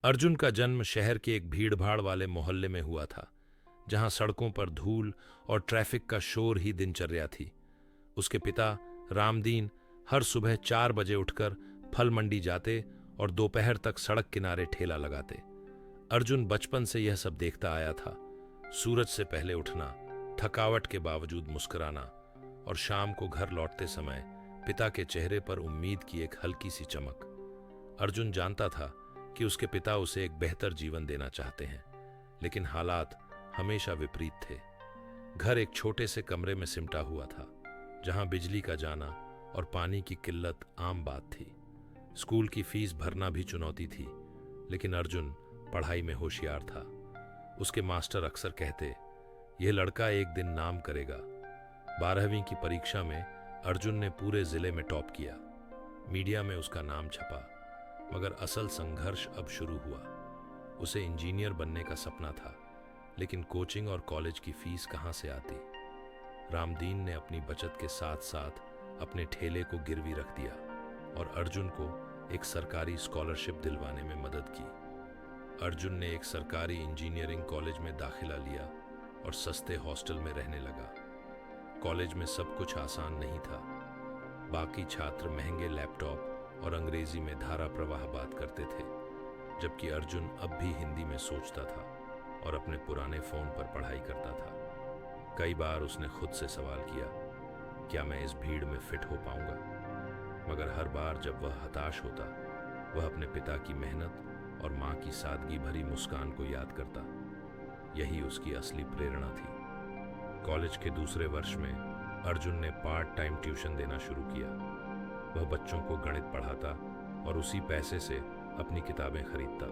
अर्जुन का जन्म शहर के एक भीड़भाड़ वाले मोहल्ले में हुआ था, जहां सड़कों पर धूल और ट्रैफिक का शोर ही दिनचर्या थी। उसके पिता रामदीन हर सुबह 4 बजे उठकर फल मंडी जाते और दोपहर तक सड़क किनारे ठेला लगाते। अर्जुन बचपन से यह सब देखता आया था, सूरज से पहले उठना, थकावट के बावजूद मुस्कुराना और शाम को घर लौटते समय पिता के चेहरे पर उम्मीद की एक हल्की सी चमक। अर्जुन जानता था कि उसके पिता उसे एक बेहतर जीवन देना चाहते हैं, लेकिन हालात हमेशा विपरीत थे। घर एक छोटे से कमरे में सिमटा हुआ था, जहां बिजली का जाना और पानी की किल्लत आम बात थी। स्कूल की फीस भरना भी चुनौती थी, लेकिन अर्जुन पढ़ाई में होशियार था। उसके मास्टर अक्सर कहते, यह लड़का एक दिन नाम करेगा। 12वीं की परीक्षा में अर्जुन ने पूरे जिले में टॉप किया। मीडिया में उसका नाम छपा, मगर असल संघर्ष अब शुरू हुआ। उसे इंजीनियर बनने का सपना था, लेकिन कोचिंग और कॉलेज की फीस कहां से आती। रामदीन ने अपनी बचत के साथ साथ अपने ठेले को गिरवी रख दिया और अर्जुन को एक सरकारी स्कॉलरशिप दिलवाने में मदद की। अर्जुन ने एक सरकारी इंजीनियरिंग कॉलेज में दाखिला लिया और सस्ते हॉस्टल में रहने लगा। कॉलेज में सब कुछ आसान नहीं था। बाकी छात्र महंगे लैपटॉप और अंग्रेजी में धारा प्रवाह बात करते थे, जबकि अर्जुन अब भी हिंदी में सोचता था और अपने पुराने फोन पर पढ़ाई करता था। कई बार उसने खुद से सवाल किया, क्या मैं इस भीड़ में फिट हो पाऊंगा? मगर हर बार जब वह हताश होता, वह अपने पिता की मेहनत और माँ की सादगी भरी मुस्कान को याद करता। यही उसकी असली प्रेरणा थी। कॉलेज के दूसरे वर्ष में अर्जुन ने पार्ट टाइम ट्यूशन देना शुरू किया। वह बच्चों को गणित पढ़ाता और उसी पैसे से अपनी किताबें खरीदता।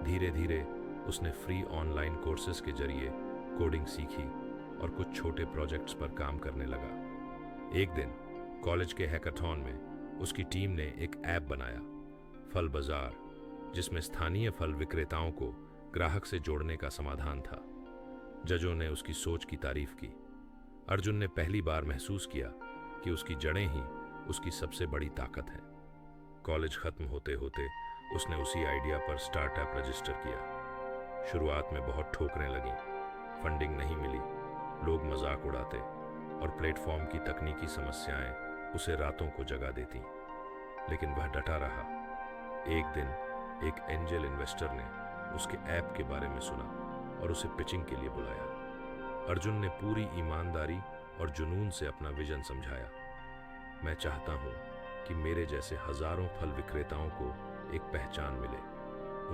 धीरे धीरे उसने फ्री ऑनलाइन कोर्सेज के जरिए कोडिंग सीखी और कुछ छोटे प्रोजेक्ट्स पर काम करने लगा। एक दिन कॉलेज के हैकाथॉन में उसकी टीम ने एक ऐप बनाया, फल बाजार, जिसमें स्थानीय फल विक्रेताओं को ग्राहक से जोड़ने का समाधान था। जजों ने उसकी सोच की तारीफ की। अर्जुन ने पहली बार महसूस किया कि उसकी जड़ें ही उसकी सबसे बड़ी ताकत है। कॉलेज खत्म होते होते उसने उसी आइडिया पर स्टार्टअप रजिस्टर किया। शुरुआत में बहुत ठोकरें लगी, फंडिंग नहीं मिली, लोग मजाक उड़ाते और प्लेटफॉर्म की तकनीकी समस्याएं उसे रातों को जगा देती। लेकिन वह डटा रहा। एक दिन एक एंजल इन्वेस्टर ने उसके ऐप के बारे में सुना और उसे पिचिंग के लिए बुलाया। अर्जुन ने पूरी ईमानदारी और जुनून से अपना विजन समझाया। मैं चाहता हूं कि मेरे जैसे हजारों फल विक्रेताओं को एक पहचान मिले।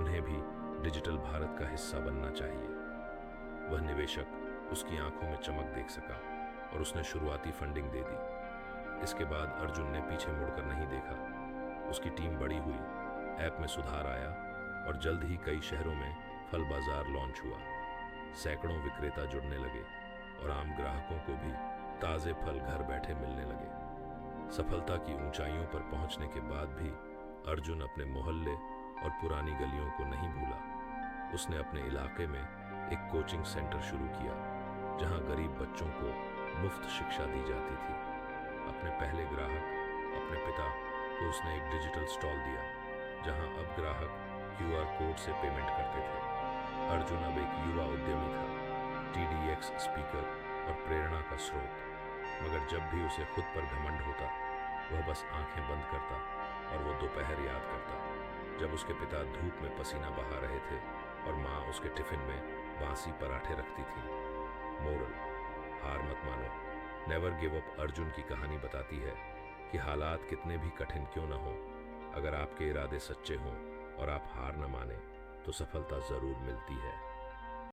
उन्हें भी डिजिटल भारत का हिस्सा बनना चाहिए। वह निवेशक उसकी आंखों में चमक देख सका और उसने शुरुआती फंडिंग दे दी। इसके बाद अर्जुन ने पीछे मुड़कर नहीं देखा। उसकी टीम बड़ी हुई, ऐप में सुधार आया और जल्द ही कई शहरों में फल बाजार लॉन्च हुआ। सैकड़ों विक्रेता जुड़ने लगे और आम ग्राहकों को भी ताजे फल घर बैठे मिलने लगे। सफलता की ऊंचाइयों पर पहुंचने के बाद भी अर्जुन अपने मोहल्ले और पुरानी गलियों को नहीं भूला। उसने अपने इलाके में एक कोचिंग सेंटर शुरू किया, जहां गरीब बच्चों को मुफ्त शिक्षा दी जाती थी। अपने पहले ग्राहक, अपने पिता को उसने एक डिजिटल स्टॉल दिया, जहां अब ग्राहक QR कोड से पेमेंट करते थे। अर्जुन अब एक युवा उद्यमी था, TEDx स्पीकर और प्रेरणा का स्रोत। मगर जब भी उसे खुद पर घमंड होता, वह बस आंखें बंद करता और वो दोपहर याद करता, जब उसके पिता धूप में पसीना बहा रहे थे और माँ उसके टिफिन में बासी पराठे रखती थी। मोरल: हार मत मानो। नेवर गिव अप अर्जुन की कहानी बताती है कि हालात कितने भी कठिन क्यों न हो, अगर आपके इरादे सच्चे हों और आप हार न माने, तो सफलता जरूर मिलती है।